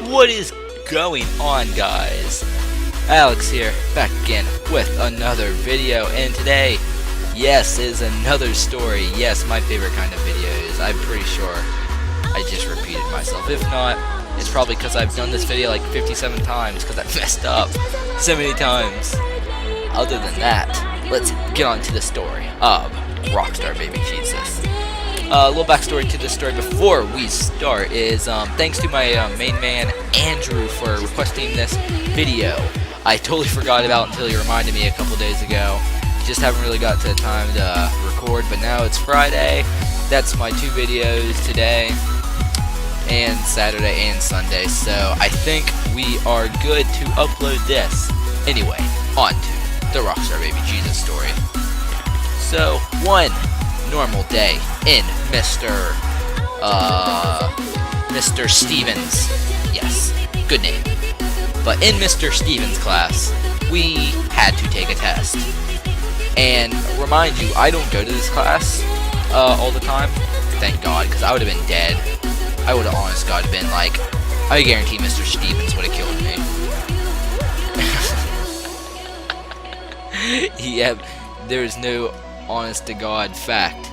What is going on, guys? Alex here, back again with another video, and today, yes, is another story. Yes, my favorite kind of videos. I'm pretty sure I just repeated myself. If not, it's probably because I've done this video like 57 times because I messed up so many times. Other than that, let's get on to the story of RockStarBabyJesus. A little backstory to this story before we start is thanks to my main man Andrew for requesting this video. I totally forgot about it until he reminded me a couple days ago. Just haven't really got to the time to record, but now it's Friday. That's my two videos today, and Saturday and Sunday, so I think we are good to upload this. Anyway, on to the RockStarBabyJesus story. So, one normal day in Mr. Stevens. Yes, good name. But in Mr. Stevens' class, we had to take a test. And remind you, I don't go to this class all the time. Thank God, because I would have been dead. I would have, honest God, been like, I guarantee Mr. Stevens would have killed me. Yeah, there is no honest to God fact.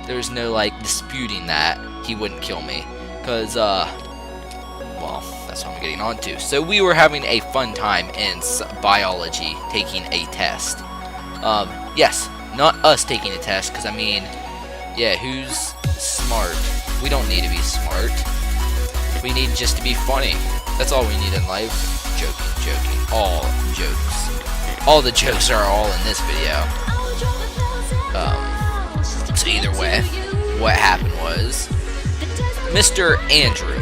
There's no like disputing that he wouldn't kill me, cause well, that's what I'm getting on to. So we were having a fun time in biology, taking a test. Yes, not us taking a test, cause I mean, yeah, who's smart? We don't need to be smart. We need just to be funny. That's all we need in life. Joking. All jokes. All the jokes are all in this video. So either way, what happened was Mr. Andrew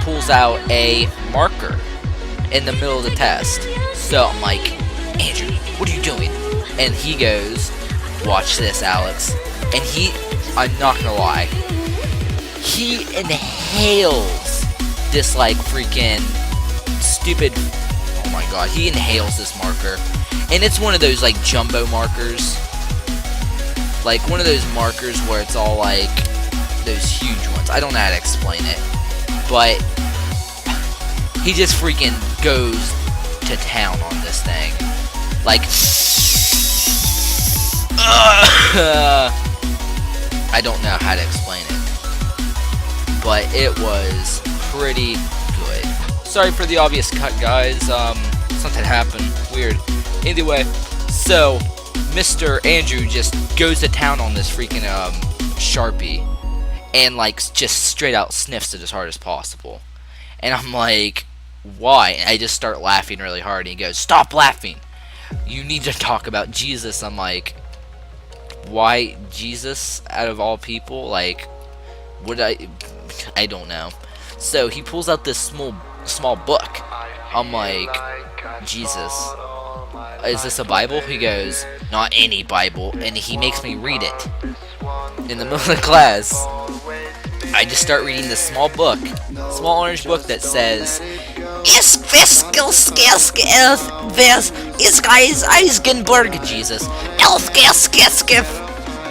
pulls out a marker in the middle of the test. So I'm like, Andrew, what are you doing? And he goes, watch this, Alex. And I'm not gonna lie, he inhales this like freaking stupid, oh my god, he inhales this marker. And it's one of those like jumbo markers. Like one of those markers where it's all like those huge ones. I don't know how to explain it. But he just freaking goes to town on this thing. Like I don't know how to explain it. But it was pretty good. Sorry for the obvious cut, guys. Something happened. Weird. Anyway, so Mr. Andrew just goes to town on this freaking Sharpie and like just straight out sniffs it as hard as possible. And I'm like, why? And I just start laughing really hard, and he goes, stop laughing, you need to talk about Jesus. I'm like, why Jesus out of all people? Like, would I don't know. So he pulls out this small book. I'm like, Jesus, is this a Bible? He goes, not any Bible, and he makes me read it. In the middle of the class, I just start reading this small orange book that says, Jesus,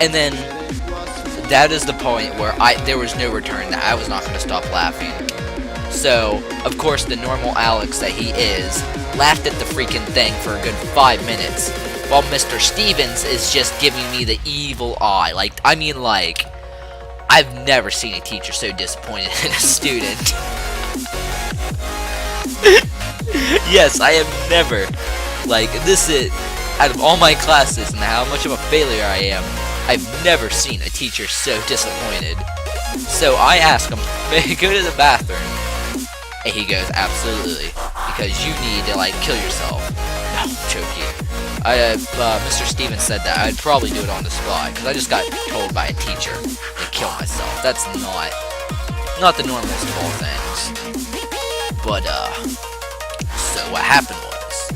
and then that is the point where there was no return. That I was not going to stop laughing. So, of course, the normal Alex that he is laughed at the freaking thing for a good 5 minutes, while Mr. Stevens is just giving me the evil eye. Like, I mean, like, I've never seen a teacher so disappointed in a student. Yes, I have never. Like, this is, out of all my classes and how much of a failure I am, I've never seen a teacher so disappointed. So I ask him, may I go to the bathroom? And he goes, absolutely, because you need to, like, kill yourself. No, I'm joking. Mr. Stevens said that I'd probably do it on the spot, because I just got told by a teacher to kill myself. That's not the normalest of all things. But, so what happened was,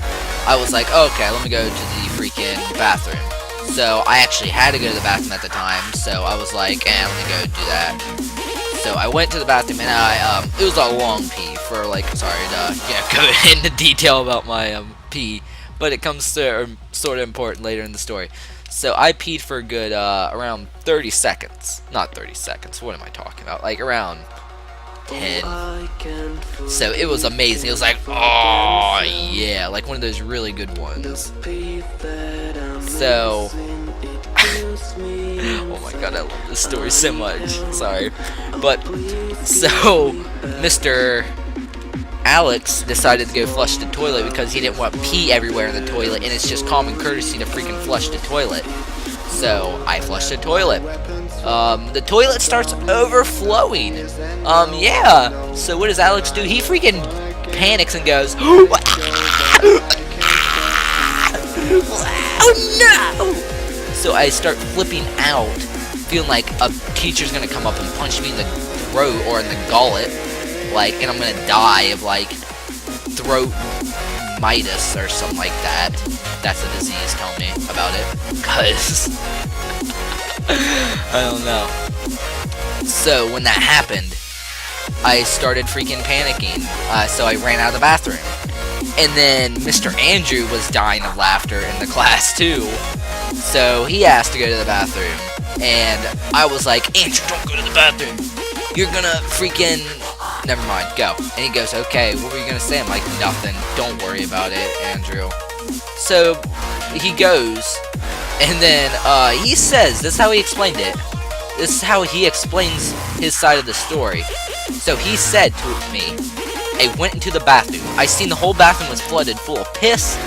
I was like, okay, let me go to the freaking bathroom. So I actually had to go to the bathroom at the time, so I was like, let me go do that. So I went to the bathroom, and it was a long pee for, like, sorry to go into detail about my pee, but it comes to sort of important later in the story. So I peed for a good around 30 seconds. Not 30 seconds, what am I talking about? Like around 10. So it was amazing. It was like, oh yeah, like one of those really good ones. So oh my god, I love this story so much. Sorry. But so Mr. Alex decided to go flush the toilet because he didn't want pee everywhere in the toilet, and it's just common courtesy to freaking flush the toilet. So I flushed the toilet. The toilet starts overflowing. Yeah. So what does Alex do? He freaking panics and goes, oh no! So I start flipping out, feeling like a teacher's gonna come up and punch me in the throat or in the gullet, like, and I'm gonna die of like throat mitis or something like that. That's a disease. Tell me about it, cause I don't know. So when that happened, I started freaking panicking. So I ran out of the bathroom, and then Mr. Andrew was dying of laughter in the class too. So he asked to go to the bathroom, and I was like, Andrew, don't go to the bathroom. You're gonna freaking... Never mind, go. And he goes, okay, what were you gonna say? I'm like, nothing. Don't worry about it, Andrew. So he goes, and then he says, this is how he explained it. This is how he explains his side of the story. So he said to me, I went into the bathroom. I seen the whole bathroom was flooded full of piss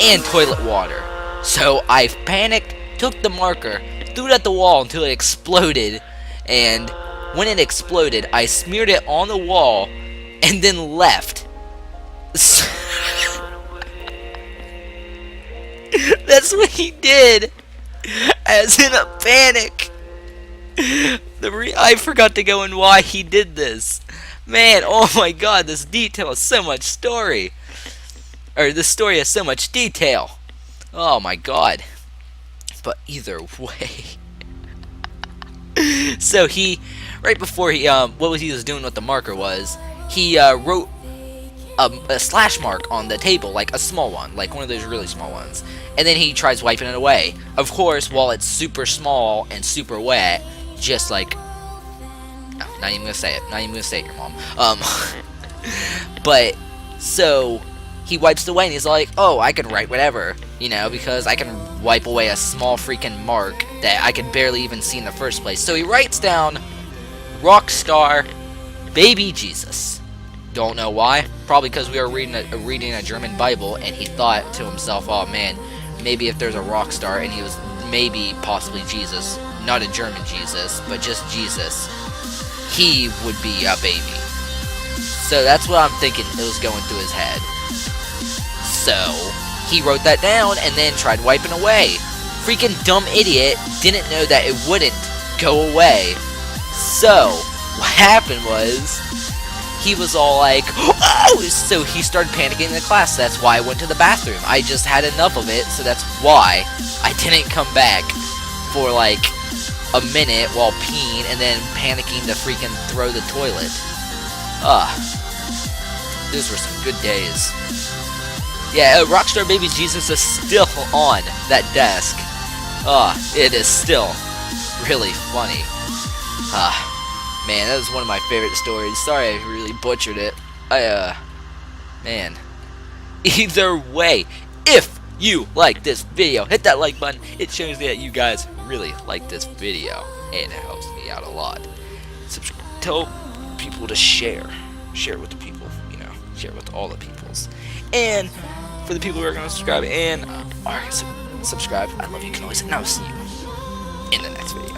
and toilet water. So I panicked, took the marker, threw it at the wall until it exploded, and when it exploded, I smeared it on the wall and then left. That's what he did, as in a panic. I forgot to go in why he did this. Man, oh my god, this detail has so much story. Or this story has so much detail. Oh my god. But either way. So he, right before he, what he was doing with the marker was, he wrote a slash mark on the table, like a small one, like one of those really small ones. And then he tries wiping it away. Of course, while it's super small and super wet, just like, no, not even gonna say it. Not even gonna say it, your mom. But, so, he wipes it away and he's like, oh, I can write whatever, you know, because I can wipe away a small freaking mark that I could barely even see in the first place. So he writes down RockStarBabyJesus. Don't know why. Probably because we were reading a German Bible, and he thought to himself, oh man, maybe if there's a rock star and he was maybe possibly Jesus, not a German Jesus, but just Jesus, he would be a baby. So that's what I'm thinking it was going through his head. So he wrote that down and then tried wiping away. Freaking dumb idiot didn't know that it wouldn't go away. So what happened was, he was all like, oh! So he started panicking in the class. That's why I went to the bathroom. I just had enough of it, so that's why I didn't come back for like a minute while peeing and then panicking to freaking throw the toilet. Those were some good days. Yeah, RockStarBabyJesus is still on that desk. It is still really funny. Man, that was one of my favorite stories. Sorry I really butchered it. Man. Either way, if you like this video, hit that like button. It shows that you guys really like this video, and it helps me out a lot. Tell people to share. Share it with the people, you know. Share it with all the peoples. And for the people who are going to subscribe and are subscribe, I love you guys, and I'll see you in the next video.